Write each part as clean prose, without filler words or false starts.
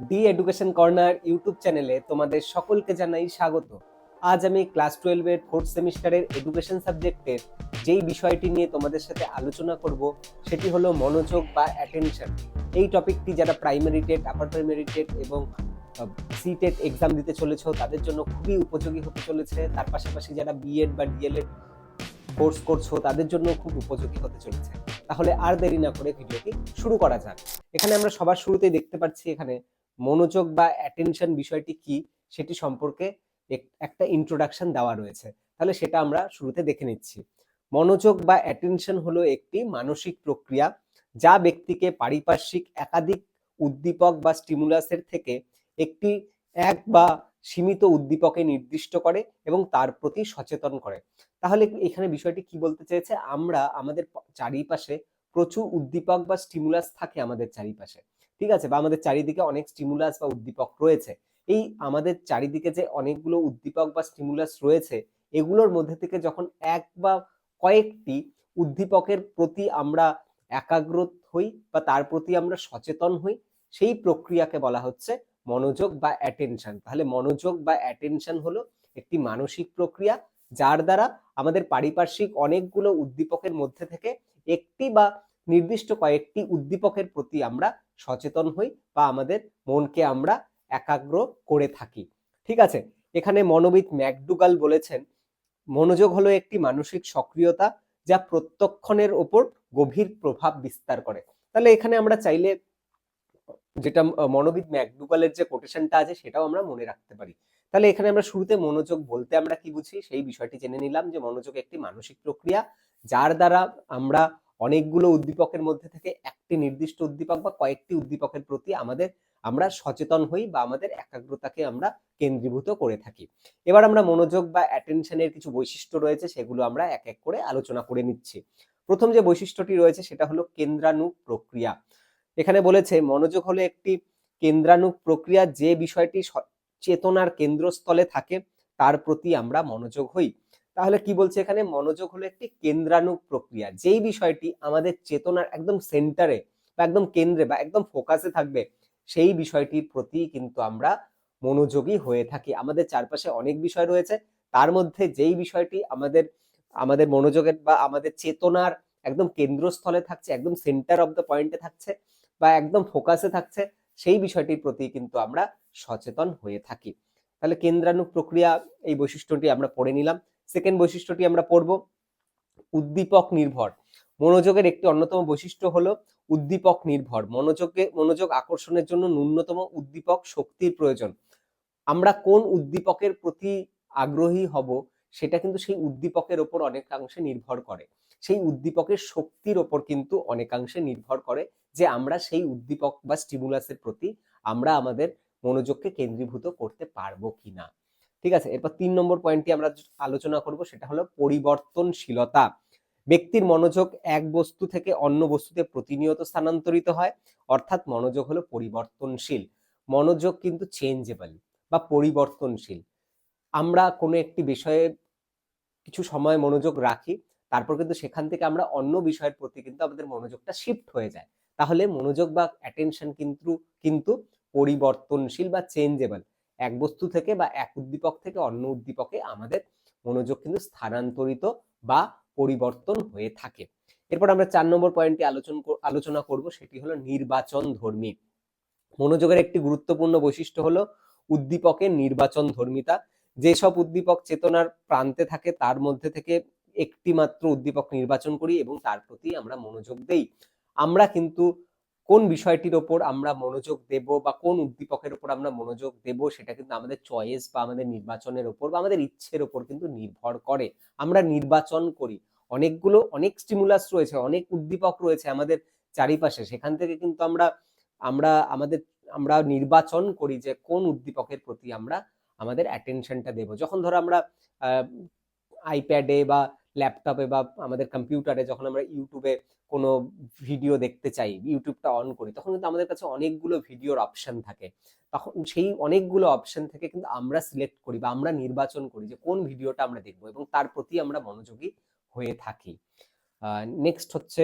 D education corner YouTube চ্যানেলে তোমাদের সকলকে জানাই স্বাগত। আজ আমি ক্লাস 12 এর 4th সেমিস্টারের এডুকেশন সাবজেক্টের যেই বিষয়টি নিয়ে তোমাদের সাথে আলোচনা করব সেটি হলো মনোযোগ বা অ্যাটেনশন। এই টপিকটি যারা primary TET, upper primary TET এবং সি টেট এক্সাম দিতে চলেছ তাদের জন্য খুবই উপযোগী হতে চলেছে। তার পাশাপাশি যারা বিএড বা ডিএলএড কোর্স করছো তাদের জন্য খুব উপযোগী হতে চলেছে। তাহলে আর দেরি না করে ভিডিওটি শুরু করা যাক। এখানে আমরা সবার শুরুতেই দেখতে পাচ্ছি এখানে মনোযোগ বা অ্যাটেনশন বিষয়টি কি সেটি সম্পর্কে একটা ইন্ট্রোডাকশন দেওয়া রয়েছে। তাহলে সেটা আমরা শুরুতে দেখে নিচ্ছি। মনোযোগ বা অ্যাটেনশন হলো একটি মানসিক প্রক্রিয়া যা ব্যক্তিকে পারিপার্শ্বিক একাধিক উদ্দীপক বা স্টিমুলাসের থেকে একটি এক বা সীমিত উদ্দীপকে নির্দিষ্ট করে এবং তার প্রতি সচেতন করে। তাহলে এখানে বিষয়টি কি বলতে চেয়েছে, আমরা আমাদের চারিপাশে প্রচুর উদ্দীপক বা স্টিমুলাস থাকে আমাদের চারিপাশে, ঠিক আছে, বা আমাদের চারিদিকে অনেক স্টিমুলাস বা উদ্দীপক রয়েছে। এই আমাদের চারিদিকে যে অনেকগুলো উদ্দীপক বা স্টিমুলাস রয়েছে এগুলোর মধ্যে থেকে যখন এক বা কয়েকটি উদ্দীপকের প্রতি আমরা একাগ্র হই বা তার প্রতি আমরা সচেতন হই, সেই প্রক্রিয়াকে বলা হচ্ছে মনোযোগ বা অ্যাটেনশন। তাহলে মনোযোগ বা অ্যাটেনশন হলো একটি মানসিক প্রক্রিয়া যার দ্বারা আমাদের পারিপার্শ্বিক অনেকগুলো উদ্দীপকের মধ্যে থেকে একটি বা নির্দিষ্ট কয়েকটি উদ্দীপকের প্রতি আমরা সচেতন হই বা আমাদের মনকে আমরা একাগ্র করে থাকি। ঠিক আছে, এখানে মনোবিদ ম্যাকডুগাল বলেছেন মনোযোগ হলো একটি মানসিক সক্রিয়তা যা প্রত্যক্ষণের ওপর গভীর প্রভাব বিস্তার করে। তাহলে এখানে আমরা চাইলে যেটা মনোবিদ ম্যাকডুগালের যে কোটেশনটা আছে সেটাও আমরা মনে রাখতে পারি। তাহলে এখানে আমরা শুরুতে মনোযোগ বলতে আমরা কি বুঝি সেই বিষয়টি জেনে নিলাম, যে মনোযোগ একটি মানসিক প্রক্রিয়া যার দ্বারা আমরা অনেকগুলো উদ্দীপকের মধ্যে থেকে একটি নির্দিষ্ট উদ্দীপক বা কয়েকটি উদ্দীপকের প্রতি আমরা সচেতন হই বা আমাদের একাগ্রতাকে আমরা কেন্দ্রীভূত করে থাকি। এবার আমরা মনোযোগ বা অ্যাটেনশনের কিছু বৈশিষ্ট্য রয়েছে সেগুলো আমরা এক এক করে আলোচনা করে নিচ্ছি। প্রথম যে বৈশিষ্ট্যটি রয়েছে সেটা হলো কেন্দ্রানুগ প্রক্রিয়া। এখানে বলেছে মনোযোগ হলো একটি কেন্দ্রানুগ প্রক্রিয়া, যে বিষয়টি চেতনার কেন্দ্রস্থলে থাকে তার প্রতি আমরা মনোযোগ হই। তাহলে কি বলছে এখানে, মনোযোগ হলো একটি কেন্দ্রানুগ প্রক্রিয়া, যেই বিষয়টি আমাদের চেতনার একদম সেন্টারে বা একদম কেন্দ্রে বা একদম ফোকাসে থাকবে সেই বিষয়টির প্রতি কিন্তু আমরা মনোযোগী হয়ে থাকি। আমাদের চারপাশে অনেক বিষয় রয়েছে, তার মধ্যে যেই বিষয়টি আমাদের আমাদের মনোযোগের বা আমাদের চেতনার একদম কেন্দ্রস্থলে থাকছে, একদম সেন্টার অফ দ্য পয়েন্টে থাকছে বা একদম ফোকাসে থাকছে, সেই বিষয়টির প্রতি কিন্তু আমরা সচেতন হয়ে থাকি। তাহলে কেন্দ্রানুগ প্রক্রিয়া এই বৈশিষ্ট্যটি আমরা পড়ে নিলাম। সেকেন্ড বৈশিষ্ট্যটি আমরা পড়ব উদ্দীপক নির্ভর। মনোযোগের একটি অন্যতম বৈশিষ্ট্য হলো উদ্দীপক নির্ভর। মনোযোগ আকর্ষণের জন্য ন্যূনতম উদ্দীপক শক্তির প্রয়োজন। আমরা কোন উদ্দীপকের প্রতি আগ্রহী হব সেটা কিন্তু সেই উদ্দীপকের ওপর অনেকাংশে নির্ভর করে, সেই উদ্দীপকের শক্তির ওপর কিন্তু অনেকাংশে নির্ভর করে যে আমরা সেই উদ্দীপক বা স্টিমুলাসের প্রতি আমরা আমাদের মনোযোগকে কেন্দ্রীভূত করতে পারবো কিনা। ঠিক আছে, এরপর 3 নম্বর পয়েন্টটি আমরা আলোচনা করব, সেটা হলো পরিবর্তনশীলতা। ব্যক্তির মনোযোগ এক বস্তু থেকে অন্য বস্তুতে প্রতিনিয়ত স্থানান্তরিত হয়, অর্থাৎ মনোযোগ হলো পরিবর্তনশীল। মনোযোগ কিন্তু চেঞ্জেবল বা পরিবর্তনশীল। আমরা কোনো একটি বিষয়ে কিছু সময় মনোযোগ রাখি, তারপর কিন্তু সেখান থেকে আমরা অন্য বিষয়ের প্রতি কিন্তু আমাদের মনোযোগটা শিফট হয়ে যায়। তাহলে মনোযোগ বা অ্যাটেনশন কিন্তু কিন্তু পরিবর্তনশীল বা চেঞ্জেবল। এক বস্তু থেকে বা এক উদ্দীপক থেকে অন্য উদ্দীপকে আমাদের মনোযোগ কিন্তু স্থানান্তরিত বা পরিবর্তন হয়ে থাকে। এরপর আমরা 4 নম্বর পয়েন্টটি আলোচনা করব, সেটি হলো নির্বাচন ধর্মী। মনোযোগের একটি গুরুত্বপূর্ণ বৈশিষ্ট্য হলো উদ্দীপকের নির্বাচন ধর্মিতা। যেসব উদ্দীপক চেতনার প্রান্তে থাকে তার মধ্যে থেকে একটি মাত্র উদ্দীপক নির্বাচন করি এবং তার প্রতি আমরা মনোযোগ দেই। আমরা কিন্তু কোন বিষয়টির ওপর আমরা মনোযোগ দেব বা কোন উদ্দীপকের উপর আমরা মনোযোগ দেব সেটা কিন্তু আমাদের চয়েস বা আমাদের নির্বাচনের উপর বা আমাদের ইচ্ছের উপর কিন্তু নির্ভর করে। আমরা নির্বাচন করি, অনেক স্টিমুলাস রয়েছে, অনেক উদ্দীপক রয়েছে আমাদের চারিপাশে, সেখান থেকে কিন্তু আমরা আমরা আমাদের আমরা নির্বাচন করি যে কোন উদ্দীপকের প্রতি আমরা আমাদের অ্যাটেনশনটা দেব। যখন ধরো আমরা আইপ্যাডে বা ল্যাপটপে বা আমাদের কম্পিউটারে যখন আমরা ইউটিউবে কোনো ভিডিও দেখতে চাই, ইউটিউবটা অন করি, তখন কিন্তু আমাদের কাছে অনেকগুলো ভিডিওর অপশন থাকে। তখন সেই অনেকগুলো অপশন থেকে কিন্তু আমরা সিলেক্ট করি বা আমরা নির্বাচন করি যে কোন ভিডিওটা আমরা দেখবো এবং তার প্রতি আমরা মনোযোগী হয়ে থাকি। নেক্সট হচ্ছে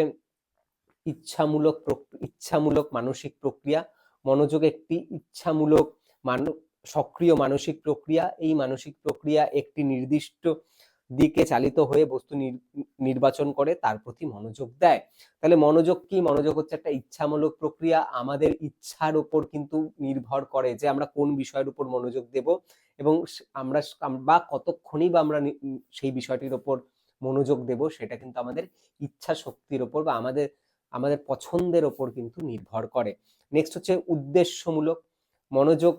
ইচ্ছামূলক মানসিক প্রক্রিয়া। মনোযোগ একটি ইচ্ছামূলক সক্রিয় মানসিক প্রক্রিয়া। এই মানসিক প্রক্রিয়া একটি নির্দিষ্ট দিকে চালিত হয়ে বস্তু নির্বাচন করে তার প্রতি মনোযোগ দেয়। তাহলে মনোযোগ কি? মনোযোগ হচ্ছে একটা ইচ্ছামূলক প্রক্রিয়া। আমাদের ইচ্ছার উপর কিন্তু নির্ভর করে যে আমরা কোন বিষয়ের উপর মনোযোগ দেব এবং আমরা বা কতক্ষণই বা আমরা সেই বিষয়টির উপর মনোযোগ দেব, সেটা কিন্তু আমাদের ইচ্ছা শক্তির উপর বা আমাদের আমাদের পছন্দের ওপর কিন্তু নির্ভর করে। নেক্সট হচ্ছে উদ্দেশ্যমূলক। মনোযোগ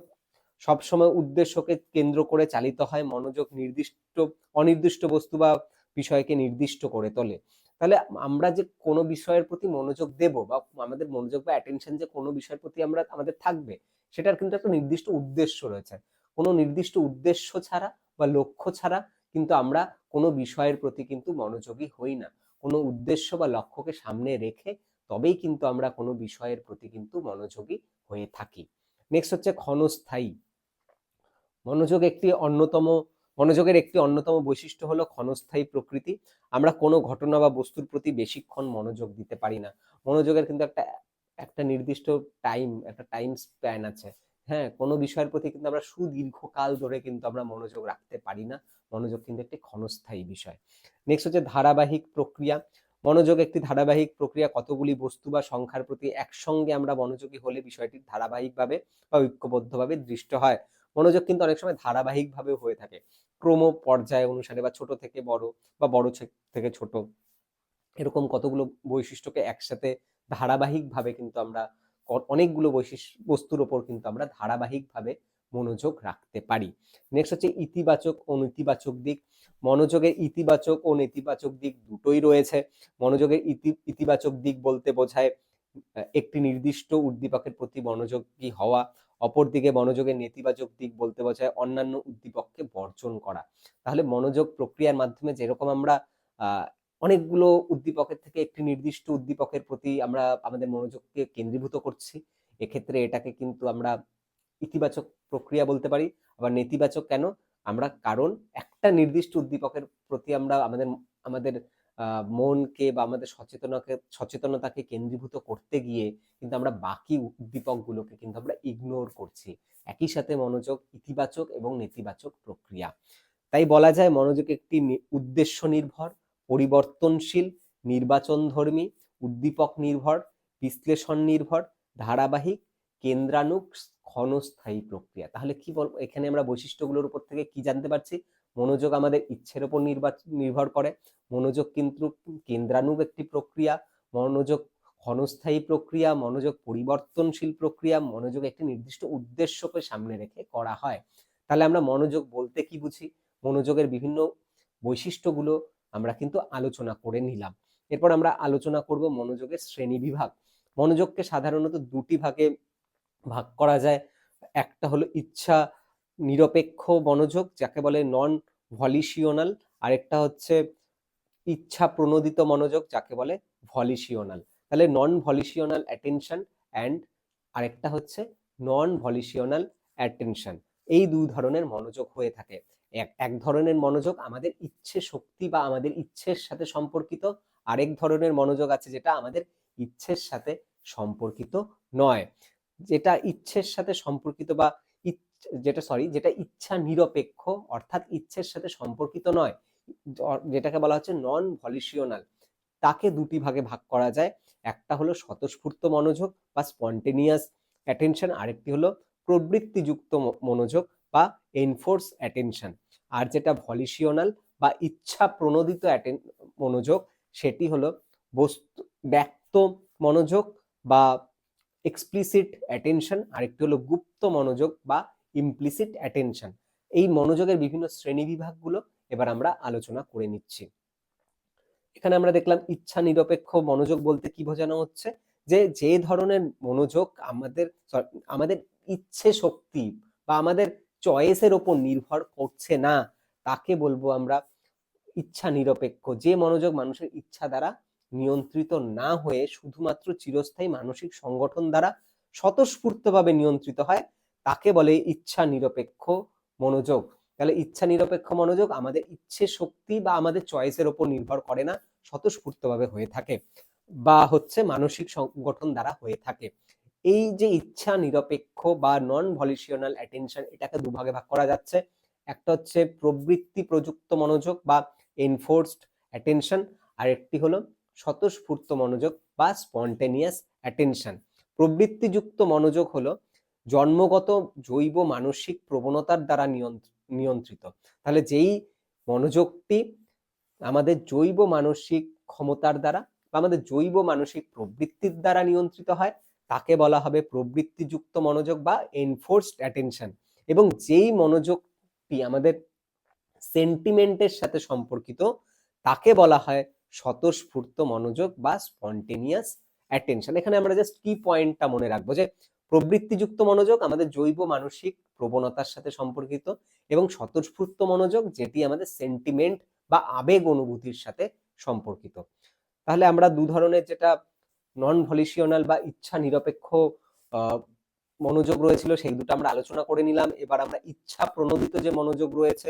সবসময় উদ্দেশ্যকে কেন্দ্র করে চালিত হয়। মনোযোগ অনির্দিষ্ট বস্তু বা বিষয়কে নির্দিষ্ট করে তোলে। তাহলে আমরা যে কোনো বিষয়ের প্রতি মনোযোগ দেব বা আমাদের মনোযোগ বা অ্যাটেনশন যে কোনো বিষয়ের প্রতি আমাদের থাকবে, সেটার কিন্তু একটা নির্দিষ্ট উদ্দেশ্য রয়েছে। কোনো নির্দিষ্ট উদ্দেশ্য ছাড়া বা লক্ষ্য ছাড়া কিন্তু আমরা কোনো বিষয়ের প্রতি কিন্তু মনোযোগী হই না। কোনো উদ্দেশ্য বা লক্ষ্যকে সামনে রেখে তবেই কিন্তু আমরা কোনো বিষয়ের প্রতি কিন্তু মনোযোগী হয়ে থাকি। নেক্সট হচ্ছে ক্ষণস্থায়ী। মনোযোগের একটি অন্যতম বৈশিষ্ট্য হলো ক্ষণস্থায়ী প্রকৃতি। আমরা কোনো ঘটনা বা বস্তুর প্রতি বেশিক্ষণ মনোযোগ দিতে পারি না। মনোযোগের কিন্তু একটা নির্দিষ্ট একটা টাইম স্প্যান আছে। হ্যাঁ, কোনো বিষয়ের প্রতি কিন্তু আমরা সুদীর্ঘকাল ধরে কিন্তু আমরা মনোযোগ রাখতে পারি না। মনোযোগ কিন্তু একটি ক্ষণস্থায়ী বিষয়। নেক্সট হচ্ছে ধারাবাহিক প্রক্রিয়া। মনোযোগ একটি ধারাবাহিক প্রক্রিয়া। কতগুলি বস্তু বা সংখ্যার প্রতি একসঙ্গে আমরা মনোযোগী হলে বিষয়টি ধারাবাহিকভাবে বা ঐক্যবদ্ধভাবে দৃষ্ট হয়। মনোযোগ কিন্তু অনেক সময় ধারাবাহিকভাবে হয়ে থাকে, ক্রম পর্যায় অনুসারে বা ছোট থেকে বড় বা বড় থেকে ছোট, এরকম কতগুলো বৈশিষ্ট্যকে একসাথে ধারাবাহিকভাবে কিন্তু আমরা অনেকগুলো বস্তুর ওপর কিন্তু আমরা ধারাবাহিকভাবে মনোযোগ রাখতে পারি। নেক্সট হচ্ছে ইতিবাচক ও নেতিবাচক দিক। মনোযোগের ইতিবাচক ও নেতিবাচক দিক দুটোই রয়েছে। মনোযোগের ইতিবাচক দিক বলতে বোঝায় একটি নির্দিষ্ট উদ্দীপকের প্রতি মনোযোগী হওয়া। অপরদিকে মনোযোগের নেতিবাচক দিক বলতে বোঝায় অন্যান্য উদ্দীপককে বর্জন করা। তাহলে মনোযোগ প্রক্রিয়ার মাধ্যমে যেরকম আমরা অনেকগুলো উদ্দীপকের থেকে একটি নির্দিষ্ট উদ্দীপকের প্রতি আমরা আমাদের মনোযোগকে কেন্দ্রীভূত করছি, এক্ষেত্রে এটাকে কিন্তু আমরা ইতিবাচক প্রক্রিয়া বলতে পারি। আবার নেতিবাচক কেন? আমরা কারণ একটা নির্দিষ্ট উদ্দীপকের প্রতি আমরা আমাদের মনকে বা আমাদের সচেতনতাকে কেন্দ্রীভূত করতে গিয়ে কিন্তু আমরা বাকি উদ্দীপকগুলোকে কিন্তু আমরা ইগনোর করছি। একই সাথে মনোযোগ ইতিবাচক এবং নেতিবাচক প্রক্রিয়া। তাই বলা যায় মনোযোগ একটি উদ্দেশ্য নির্ভর, পরিবর্তনশীল, নির্বাচনধর্মী, উদ্দীপক নির্ভর, বিশ্লেষণ নির্ভর, ধারাবাহিক, কেন্দ্রানুগ, ক্ষণস্থায়ী প্রক্রিয়া। তাহলে কি বলবো, এখানে আমরা বৈশিষ্ট্যগুলোর উপর থেকে কি জানতে পারছি? মনোযোগ আমাদের ইচ্ছের উপর নির্ভর করে। মনোযোগ কিন্তু কেন্দ্রানুগ একটি প্রক্রিয়া। মনোযোগ ক্ষণস্থায়ী প্রক্রিয়া। মনোযোগ পরিবর্তনশীল প্রক্রিয়া। মনোযোগ একটি নির্দিষ্ট উদ্দেশ্যকে সামনে রেখে করা হয়। তাহলে আমরা মনোযোগ বলতে কি বুঝি? মনোযোগের বিভিন্ন বৈশিষ্ট্যগুলো আমরা কিন্তু আলোচনা করে নিলাম। এরপর আমরা আলোচনা করব মনোযোগের শ্রেণীবিভাগ। মনোযোগকে সাধারণত দুটি ভাগে ভাগ করা যায়। একটা হলো ইচ্ছা নিরপেক্ষ মনোযোগ, যাকে বলে নন ভলিশিওনাল। আরেকটা হচ্ছে ইচ্ছা প্রণোদিত মনোযোগ, যাকে বলে ভলিশিওনাল। তাহলে নন ভলিশিওনাল অ্যাটেনশন অ্যান্ড আরেকটা হচ্ছে নন ভলিশিওনাল অ্যাটেনশন। এই দুই ধরনের মনোযোগ হয়ে থাকে। এক ধরনের মনোযোগ আমাদের ইচ্ছে শক্তি বা আমাদের ইচ্ছের সাথে সম্পর্কিত। আরেক ধরনের মনোযোগ আছে যেটা আমাদের ইচ্ছের সাথে সম্পর্কিত নয়। যেটা ইচ্ছের সাথে সম্পর্কিত বা যেটা ইচ্ছা নিরপেক্ষ অর্থাৎ ইচ্ছের সাথে সম্পর্কিত নয়, যেটাকে বলা হচ্ছে নন ভলিশিওনাল, তাকে দুটি ভাগে ভাগ করা যায়। একটা হলো স্বতঃস্ফূর্ত মনোযোগ বা স্পন্টেনিয়াস অ্যাটেনশন, আরেকটি হলো প্রবৃত্তিযুক্ত মনোযোগ বা এনফোর্স অ্যাটেনশন। আর যেটা ভলিশিওনাল বা ইচ্ছা প্রণোদিত মনোযোগ, সেটি হলো ব্যক্ত মনোযোগ বা এক্সপ্লিসিট অ্যাটেনশন, আরেকটি হলো গুপ্ত মনোযোগ বা ইমপ্লিসিট অ্যাটেনশন। এই মনোযোগের বিভিন্ন শ্রেণীবিভাগগুলো এবার আমরা আলোচনা করে নিচ্ছি। এখানে আমরা দেখলাম ইচ্ছা নিরপেক্ষ মনোযোগ বলতে কি বোঝানো হচ্ছে, যে ধরনের মনোযোগ আমাদের ইচ্ছে শক্তি বা আমাদের চয়েসের ওপর নির্ভর করছে না, তাকে বলবো আমরা ইচ্ছা নিরপেক্ষ। যে মনোযোগ মানুষের ইচ্ছা দ্বারা নিয়ন্ত্রিত না হয়ে শুধুমাত্র চিরস্থায়ী মানসিক সংগঠন দ্বারা স্বতঃস্ফূর্তভাবে নিয়ন্ত্রিত হয়, তাকে বলে ইচ্ছা নিরপেক্ষ মনোযোগ। তাহলে ইচ্ছা নিরপেক্ষ মনোযোগ আমাদের ইচ্ছে শক্তি বা আমাদের চয়েসের উপর নির্ভর করে না, স্বতঃস্ফূর্তভাবে হয়ে থাকে বা হচ্ছে মানসিক সংগঠন দ্বারা হয়ে থাকে। এই যে ইচ্ছা নিরপেক্ষ বা নন ভলিউশনাল অ্যাটেনশন, এটাকে দুভাগে ভাগ করা যাচ্ছে। একটা হচ্ছে প্রবৃত্তি প্রযুক্ত মনোযোগ বা এনফোর্সড অ্যাটেনশন, আর একটি হলো স্বতঃস্ফূর্ত মনোযোগ বা স্পন্টেনিয়াস অ্যাটেনশন। প্রবৃত্তিযুক্ত মনোযোগ হলো জন্মগত জৈব মানসিক প্রবণতার দ্বারা নিয়ন্ত্রিত। তাহলে যেই মনোযোগটি আমাদের জৈব মানসিক ক্ষমতার দ্বারা বা আমাদের জৈব মানসিক প্রবৃত্তির দ্বারা নিয়ন্ত্রিত হয়, তাকে বলা হবে প্রবৃত্তিযুক্ত মনোযোগ বা এনফোর্সড অ্যাটেনশন। এবং যেই মনোযোগটি আমাদের সেন্টিমেন্টের সাথে সম্পর্কিত, তাকে বলা হয় স্বতঃস্ফূর্ত মনোযোগ বা স্পন্টেনিয়াস অ্যাটেনশন। এখানে আমরা জাস্ট কি পয়েন্টটা মনে রাখবো যে প্রবৃত্তিযুক্ত মনোযোগ আমাদের জৈব মানসিক প্রবণতার সাথে সম্পর্কিত, এবং স্বতঃস্ফূর্ত মনোযোগ যেটি আমাদের সেন্টিমেন্ট বা আবেগ অনুভূতির সাথে সম্পর্কিত। তাহলে আমরা দু ধরনের, যেটা নন ভলিউশনাল বা ইচ্ছা নিরপেক্ষ মনোযোগ রয়েছিল, সেই দুটো আমরা আলোচনা করে নিলাম। এবার আমরা ইচ্ছা প্রণোদিত যে মনোযোগ রয়েছে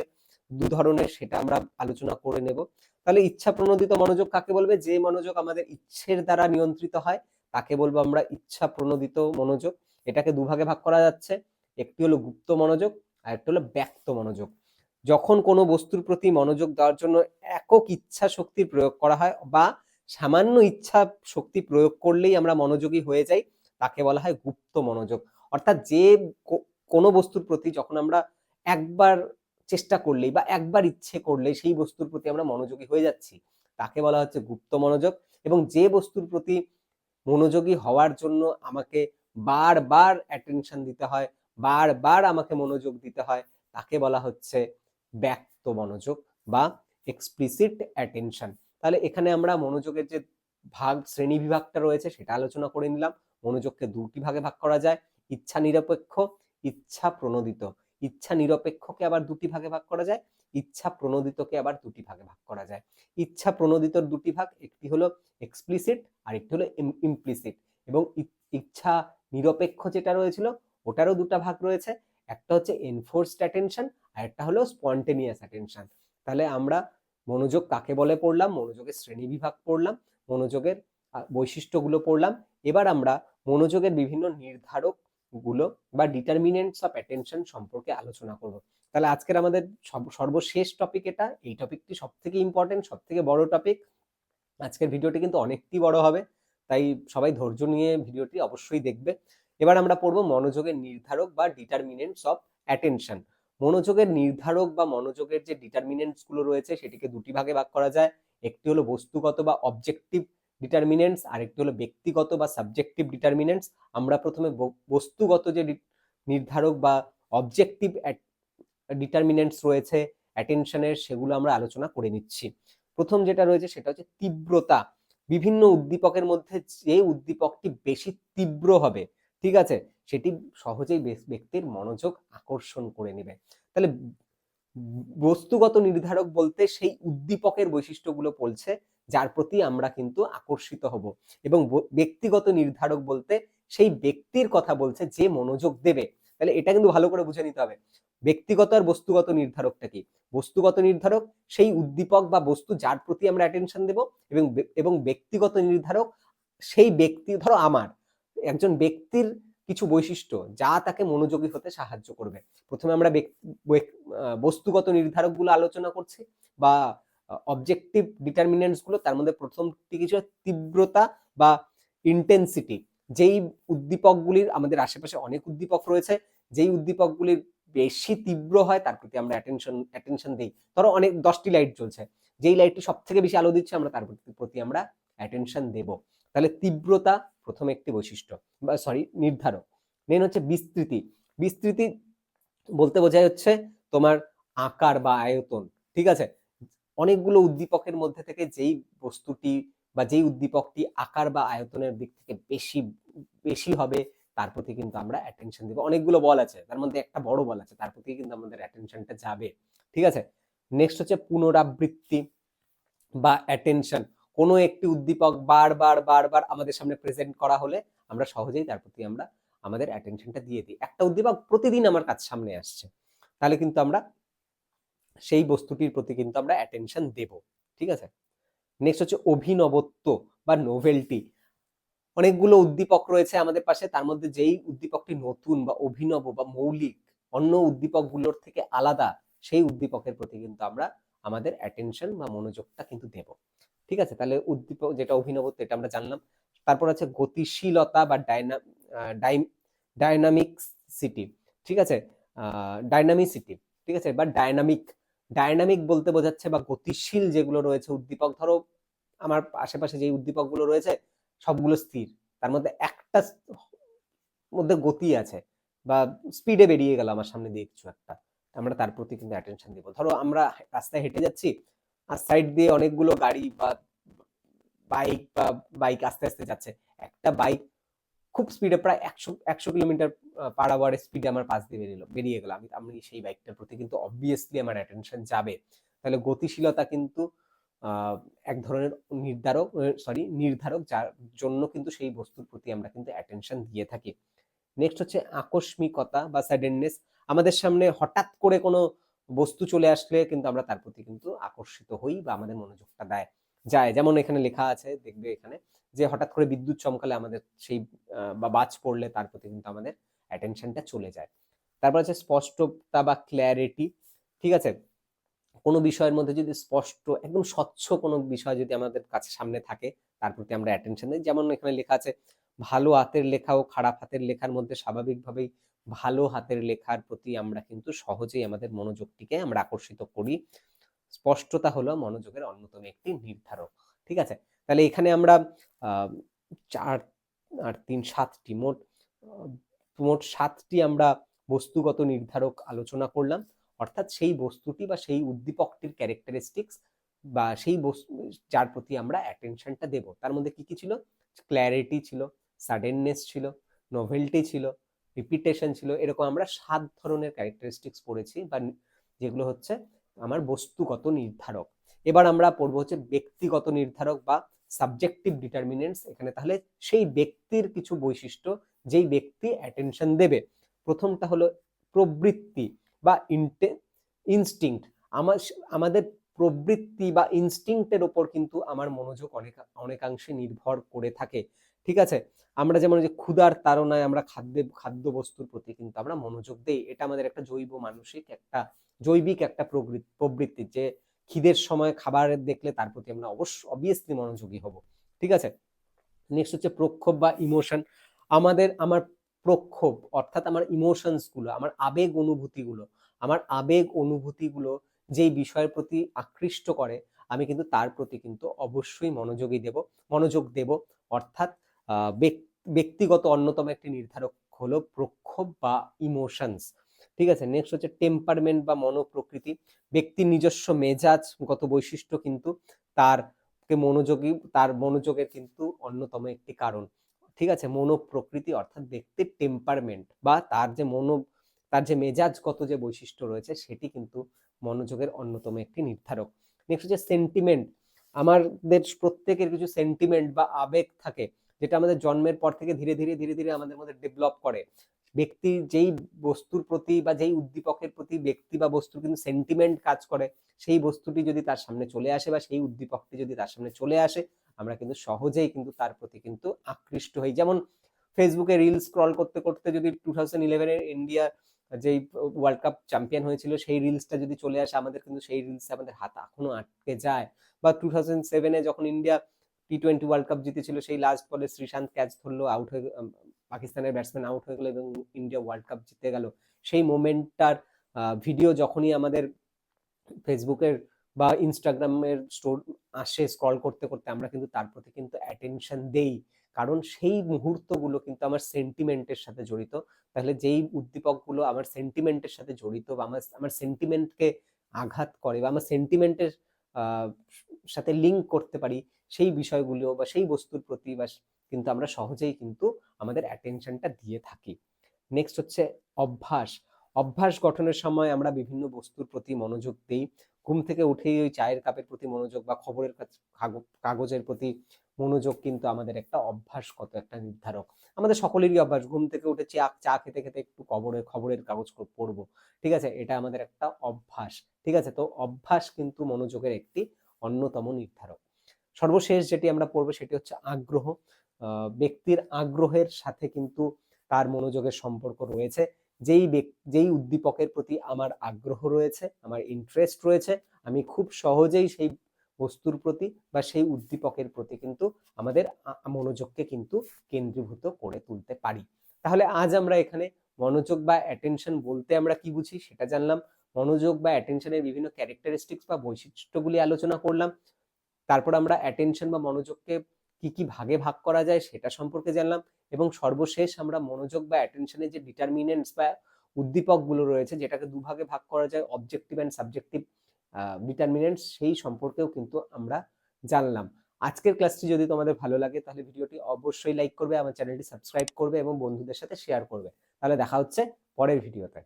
দু ধরনের, সেটা আমরা আলোচনা করে নেব। তাহলে ইচ্ছা প্রণোদিত মনোযোগ কাকে বলবে? যে মনোযোগ আমাদের ইচ্ছের দ্বারা নিয়ন্ত্রিত হয় তাকে বলবো আমরা ইচ্ছা প্রণোদিত মনোযোগ। এটাকে দুভাগে ভাগ করা যাচ্ছে, একটি হলো গুপ্ত মনোযোগ আর একটি হলো ব্যক্ত মনোযোগ। যখন কোনো বস্তুর প্রতি মনোযোগ দেওয়ার জন্য একক ইচ্ছা শক্তি প্রয়োগ করা হয় বা সামান্য ইচ্ছা শক্তি প্রয়োগ করলেই আমরা মনোযোগী হয়ে যাই, তাকে বলা হয় গুপ্ত মনোযোগ। অর্থাৎ যে কোনো বস্তুর প্রতি যখন আমরা একবার চেষ্টা করলেই বা একবার ইচ্ছে করলেই সেই বস্তুর প্রতি আমরা মনোযোগী হয়ে যাচ্ছি, তাকে বলা হচ্ছে গুপ্ত মনোযোগ। এবং যে বস্তুর প্রতি মনোযোগী হওয়ার জন্য আমাকে বারবার অ্যাটেনশন দিতে হয়, বারবার আমাকে মনোযোগ দিতে হয়, তাকে বলা হচ্ছে ব্যক্ত মনোযোগ বা এক্সপ্লিসিট অ্যাটেনশন। তাহলে এখানে আমরা মনোযোগের যে শ্রেণী বিভাগটা রয়েছে সেটা আলোচনা করে নিলাম। মনোযোগকে দুটি ভাগে ভাগ করা যায়, ইচ্ছা নিরপেক্ষ, ইচ্ছা প্রণোদিত। ইচ্ছা নিরপেক্ষকে আবার দুটি ভাগে ভাগ করা যায়, ইচ্ছা প্রণোদিতকে আবার দুটি ভাগে ভাগ করা যায়। ইচ্ছা প্রণোদিতর দুটি ভাগ, একটি হলো এক্সপ্লিসিট আর একটি হলো ইমপ্লিসিট। এবং ইচ্ছা নিরপেক্ষ যেটা রয়েছিল ওটারও দুটা ভাগ রয়েছে, একটা হচ্ছে এনফোর্সড অ্যাটেনশন আর একটা হলো স্পন্টেনিয়াস অ্যাটেনশন। তাহলে আমরা মনোযোগ কাকে বলে পড়লাম, মনোযোগের শ্রেণীবিভাগ পড়লাম, মনোযোগের বৈশিষ্ট্যগুলো পড়লাম। এবার আমরা মনোযোগের বিভিন্ন নির্ধারক গুলো বা ডিটারমিনেন্টস অফ অ্যাটেনশন সম্পর্কে আলোচনা করব। তাহলে আজকের আমাদের সর্বশেষ টপিক এটা, এই টপিকটি সব থেকে ইম্পর্টেন্ট, সব থেকে বড় টপিক। আজকের ভিডিওটি কিন্তু অনেকটি বড় হবে, তাই সবাই ধৈর্য নিয়ে ভিডিওটি অবশ্যই দেখবে। এবার আমরা পড়বো মনোযোগের নির্ধারক বা ডিটারমিনেন্টস অফ অ্যাটেনশন। মনোযোগের নির্ধারক বা মনোযোগের যে ডিটারমিনেন্টস গুলো রয়েছে সেটিকে দুটি ভাগে ভাগ করা যায়, একটি হলো বস্তুগত বা অবজেক্টিভ ডিটারমিনেন্টস আর একটি হলো ব্যক্তিগত বা সাবজেক্টিভ ডিটারমিনেন্টস। আমরা প্রথমে বস্তুগত যে নির্ধারক বা অবজেক্টিভ ডিটারমিনেন্টস রয়েছে অ্যাটেনশনের, সেগুলো আমরা আলোচনা করে নিচ্ছি। প্রথম যেটা রয়েছে সেটা হচ্ছে তীব্রতা। বিভিন্ন উদ্দীপকের মধ্যে যে উদ্দীপকটি বেশি তীব্র হবে, ঠিক আছে, সেটি সহজেই ব্যক্তির মনোযোগ আকর্ষণ করে নেবে। তাহলে বস্তুগত নির্ধারক বলতে সেই উদ্দীপকের বৈশিষ্ট্যগুলো বলছে যার প্রতি আমরা কিন্তু আকর্ষিত হব, এবং ব্যক্তিগত নির্ধারক বলতে সেই ব্যক্তির কথা বলছে যে মনোযোগ দেবে। তাহলে এটা কিন্তু ভালো করে বুঝে নিতে হবে, ব্যক্তিগত আর বস্তুগত নির্ধারকটা কি। বস্তুগত নির্ধারক সেই উদ্দীপক বা বস্তু যার প্রতি আমরা অ্যাটেনশন দেব, এবং ব্যক্তিগত নির্ধারক সেই ব্যক্তি, ধরো আমার একজন ব্যক্তির কিছু বৈশিষ্ট্য যা তাকে মনোযোগী হতে সাহায্য করবে। প্রথমে আমরা বস্তুগত নির্ধারকগুলো আলোচনা করছি বা অবজেক্টিভ ডিটারমিনেন্টস গুলো। তার মধ্যে প্রথমটি কিছু তীব্রতা বা ইন্টেন্সিটি। যেই উদ্দীপকগুলির, আমাদের আশেপাশে অনেক উদ্দীপক রয়েছে, যেই উদ্দীপকগুলির বেশি তীব্র হয় তার প্রতি আমরা অ্যাটেনশন দিই। ধরো অনেক 10টি লাইট জ্বলছে, যেই লাইটটি সব থেকে বেশি আলো দিচ্ছে আমরা তার প্রতি আমরা অ্যাটেনশন দেব। তাহলে তীব্রতা প্রথম একটি বৈশিষ্ট্য বা নির্ধারক। মেন হচ্ছে বিস্তৃতি। বিস্তৃতি বলতে বোঝায় হচ্ছে তোমার আকার বা আয়তন, ঠিক আছে। অনেকগুলো উদ্দীপকের মধ্যে থেকে যেই বস্তুটি বা যেই উদ্দীপকটি আকার বা আয়তনের দিক থেকে বেশি বেশি হবে তার প্রতি কিন্তু আমরা অ্যাটেনশন দিব। অনেকগুলো বল আছে, তার মধ্যে একটা বড় বল আছে, তার প্রতি কিন্তু আমাদের অ্যাটেনশনটা যাবে, ঠিক আছে। নেক্সট হচ্ছে পুনরাবৃত্তি বা অ্যাটেনশন। কোনো একটি উদ্দীপক বারবার বারবার আমাদের সামনে প্রেজেন্ট করা হলে আমরা সহজেই তার প্রতি আমরা আমাদের অ্যাটেনশনটা দিয়ে দিই। একটা উদ্দীপক প্রতিদিন আমার কাছে সামনে আসছে, তাহলে কিন্তু আমরা সেই বস্তুটির প্রতি কিন্তু আমরা অ্যাটেনশন দেব, ঠিক আছে। নেক্সট হচ্ছে অভিনবত্ব বা নোভেলটি। অনেকগুলো উদ্দীপক রয়েছে আমাদের পাশে, তার মধ্যে যেই উদ্দীপকটি নতুন বা অভিনব বা মৌলিক, অন্য উদ্দীপকগুলোর থেকে আলাদা, সেই উদ্দীপকের প্রতি কিন্তু আমরা আমাদের অ্যাটেনশন বা মনোযোগটা কিন্তু দেব। ঠিক আছে, তাহলে উদ্দীপক যেটা অভিনবত্ব এটা আমরা জানলাম। তারপর আছে গতিশীলতা বা ডাইনামিক্সিটি। ঠিক আছে, ডাইনামিসিটি, ঠিক আছে, বা ডাইনামিক। ডাইনামিক বলতে বোঝাচ্ছে বা গতিশীল যেগুলো রয়েছে উদ্দীপক, ধরো আমার আশেপাশে যে উদ্দীপকগুলো রয়েছে সবগুলো স্থির, তার মধ্যে একটা মধ্যে গতি আছে বা স্পিডে বেরিয়ে গেল আমার সামনে দিয়ে কিছু একটা, আমরা তার প্রতি কিন্তু অ্যাটেনশন দিব। ধরো আমরা রাস্তায় হেঁটে যাচ্ছি, আর সাইড দিয়ে অনেকগুলো গাড়ি বা বাইক আস্তে আস্তে যাচ্ছে, একটা বাইক খুব স্পিডে প্রায় 100 কিলোমিটার পার আওয়ারের স্পিডে আমার পাশ দিয়ে বেরিয়ে গেল, আমি সেই বাইকটার প্রতি কিন্তু অবভিয়াসলি আমার অ্যাটেনশন যাবে। তাহলে গতিশীলতা কিন্তু আহ, এক ধরনের নির্ধারক যার জন্য কিন্তু সেই বস্তুর প্রতি আমরা কিন্তু অ্যাটেনশন দিয়ে থাকি। নেক্সট হচ্ছে আকস্মিকতা বা সাডেননেস। আমাদের সামনে হঠাৎ করে কোনো বস্তু চলে আসলে কিন্তু আমরা তার প্রতি কিন্তু আকর্ষিত হই বা আমাদের মনোযোগটা যায়। যেমন এখানে লেখা আছে, দেখবে এখানে, যে হঠাৎ করে বিদ্যুৎ চমকালে আমাদের সেই বা বাজ পড়লে তার প্রতি কিন্তু আমাদের অ্যাটেনশনটা চলে যায়। তারপর আছে স্পষ্টতা বা ক্ল্যারিটি। ঠিক আছে, কোনো বিষয়ের মধ্যে যদি স্পষ্ট, একদম স্বচ্ছ কোনো বিষয় যদি আমাদের কাছে সামনে থাকে, তার প্রতি আমরা অ্যাটেনশন দিই। যেমন এখানে লেখা আছে, ভালো হাতের লেখা ও খারাপ হাতের লেখার মধ্যে স্বাভাবিকভাবেই ভালো হাতের লেখার প্রতি আমরা কিন্তু সহজেই আমাদের মনোযোগটিকে আমরা আকর্ষিত করি। স্পষ্টতা হলো মনোযোগের অন্যতম একটি নির্ধারক। ঠিক আছে, তাহলে এখানে আমরা আহ 4 আর 3 7টি মোট 7টি আমরা বস্তুগত নির্ধারক আলোচনা করলাম। অর্থাৎ সেই বস্তুটি বা সেই উদ্দীপকটির ক্যারেক্টারিস্টিক্স বা সেই বস্তু যার প্রতি আমরা অ্যাটেনশনটা দেব, তার মধ্যে কি কি ছিল? ক্ল্যারিটি ছিল, সাডেননেস ছিল, নোভেলটি ছিল, রিপিটেশন ছিল। এরকম আমরা 7 ধরনের ক্যারেক্টারিস্টিক্স পড়েছি, বা যেগুলো হচ্ছে আমার বস্তুগত নির্ধারক। এবার আমরা পড়বো হচ্ছে ব্যক্তিগত নির্ধারক বা সাবজেক্টিভ ডিটারমিনেন্টস। এখানে তাহলে সেই ব্যক্তির কিছু বৈশিষ্ট্য, যেই ব্যক্তি অ্যাটেনশন দেবে। প্রথমটা হলো প্রবৃত্তি বা ইনস্টিংক্ট। আমাদের প্রবৃত্তি বা ইনস্টিংক্টের ওপর কিন্তু আমার মনোযোগ অনেকাংশে নির্ভর করে থাকে। ঠিক আছে, আমরা যেমন যে ক্ষুধার তাড়নায় আমরা খাদ্য বস্তুর প্রতি কিন্তু আমরা মনোযোগ দেই, এটা আমাদের একটা জৈবিক একটা প্রবৃত্তি, যে খিদের সময় খাবার দেখলে তার প্রতি আমরা অবভিয়াসলি মনোযোগী হব। ঠিক আছে, নেক্সট হচ্ছে প্রক্ষোভ বা ইমোশন। আমার প্রক্ষোভ অর্থাৎ আমার ইমোশনস গুলো, আমার আবেগ অনুভূতিগুলো যেই বিষয়ের প্রতি আকৃষ্ট করে, আমি কিন্তু তার প্রতি কিন্তু অবশ্যই মনোযোগ দেব। অর্থাৎ ব্যক্তিগত অন্যতম একটি নির্ধারক হলো প্রক্ষোভ বা ইমোশনস। ঠিক আছে, নেক্সট হচ্ছে টেম্পারমেন্ট বা মনোপ্রকৃতি। ব্যক্তির নিজস্ব মেজাজগত বৈশিষ্ট্য কিন্তু তার তার মনোযোগের কিন্তু অন্যতম একটি কারণ। ঠিক আছে, মনোপ্রকৃতি অর্থাৎ ব্যক্তির টেম্পারমেন্ট বা তার যে মেজাজগত যে বৈশিষ্ট্য রয়েছে, সেটি কিন্তু মনোযোগের অন্যতম একটি নির্ধারক। নেক্সট হচ্ছে সেন্টিমেন্ট। আমাদের প্রত্যেকের কিছু সেন্টিমেন্ট বা আবেগ থাকে, যেটা আমাদের জন্মের পর থেকে ধীরে ধীরে ধীরে ধীরে আমাদের মধ্যে ডেভেলপ করে। ব্যক্তি যেই বস্তুর প্রতি বা যেই উদ্দীপকের প্রতি ব্যক্তি বা বস্তুর কিন্তু সেন্টিমেন্ট কাজ করে, সেই বস্তুটি যদি তার সামনে চলে আসে বা সেই উদ্দীপকটি যদি তার সামনে চলে আসে, আমরা কিন্তু সহজেই কিন্তু তার প্রতি কিন্তু আকৃষ্ট হই। যেমন ফেসবুকে রিল স্ক্রল করতে করতে যদি 2011-এর ইন্ডিয়া যেই ওয়ার্ল্ড কাপ চ্যাম্পিয়ন হয়েছিল সেই রিলসটা যদি চলে আসে, আমাদের কিন্তু সেই রিলসে আমাদের হাত এখনো আটকে যায়। বা 2007-এ যখন ইন্ডিয়া টি-20 ওয়ার্ল্ড কাপ জিতেছিল, সেই লাস্ট বলে শ্রীশান্ত ক্যাচ ধরলো, আউট হয়ে পাকিস্তানের ব্যাটসম্যান আউট হয়ে গেল এবং ইন্ডিয়া ওয়ার্ল্ড কাপ জিতে গেল। সেই মোমেন্টটার ভিডিও যখনই আমাদের ফেসবুকের বা ইনস্টাগ্রামের আসে স্ক্রল করতে করতে, আমরা কিন্তু তার প্রতি কিন্তু অ্যাটেনশন দেই, কারণ সেই মুহূর্তগুলো কিন্তু আমার সেন্টিমেন্টের সাথে জড়িত। তাহলে যেই উদ্দীপকগুলো আমার সেন্টিমেন্টের সাথে জড়িত বা আমার সেন্টিমেন্টকে আঘাত করে বা আমার সেন্টিমেন্টের সাথে লিঙ্ক করতে পারি, সেই বিষয়গুলো বা সেই বস্তুর প্রতি বা কিন্তু আমরা সহজেই কিন্তু আমাদের অ্যাটেনশনটা দিয়ে থাকি। নেক্সট হচ্ছে অভ্যাস। অভ্যাস গঠনের সময় আমরা বিভিন্ন বস্তুর প্রতি মনোযোগ দিই। ঘুম থেকে উঠেই ওই চায়ের কাপের প্রতি মনোযোগ বা খবরের কাগজের প্রতি মনোযোগ কিন্তু আমাদের একটা অভ্যাসগত একটা নির্ধারক। আমাদের সকলেরই অভ্যাস, ঘুম থেকে উঠে চা খেতে খেতে একটু খবরের কাগজ পড়বো। ঠিক আছে, এটা আমাদের একটা অভ্যাস। ঠিক আছে, তো অভ্যাস কিন্তু মনোযোগের একটি অন্যতম নির্ধারক। সর্বশেষ যেটি আমরা পড়বো সেটি হচ্ছে আগ্রহ। ব্যক্তির আগ্রহের সাথে কিন্তু তার মনোযোগের সম্পর্ক রয়েছে। যেই উদ্দীপকের প্রতি আমার আগ্রহ রয়েছে, আমার ইন্টারেস্ট রয়েছে, আমি খুব সহজেই সেই বস্তুর প্রতি বা সেই উদ্দীপকের প্রতি কিন্তু আমাদের মনোযোগকে কিন্তু কেন্দ্রীভূত করে তুলতে পারি। তাহলে আজ আমরা এখানে মনোযোগ বা অ্যাটেনশন বলতে আমরা কি বুঝি সেটা জানলাম। মনোযোগ বা অ্যাটেনশনের বিভিন্ন ক্যারেক্টারিস্টিক্স বা বৈশিষ্ট্যগুলি আলোচনা করলাম। তারপর আমরা অ্যাটেনশন বা মনোযোগকে কি কি ভাগে ভাগ করা যায় সেটা সম্পর্কে জানলাম, এবং সর্বশেষ আমরা মনোযোগ বা অ্যাটেনশনের যে ডিটারমিনেন্টস বা উদ্দীপকগুলো রয়েছে, যেটাকে দুভাগে ভাগ করা যায়, অবজেক্টিভ অ্যান্ড সাবজেক্টিভ ডিটারমিনেন্টস, সেই সম্পর্কেও কিন্তু আমরা জানলাম। আজকের ক্লাসটি যদি তোমাদের ভালো লাগে তাহলে ভিডিওটি অবশ্যই লাইক করবে, আমার চ্যানেলটি সাবস্ক্রাইব করবে এবং বন্ধুদের সাথে শেয়ার করবে। তাহলে দেখা হচ্ছে পরের ভিডিওতে।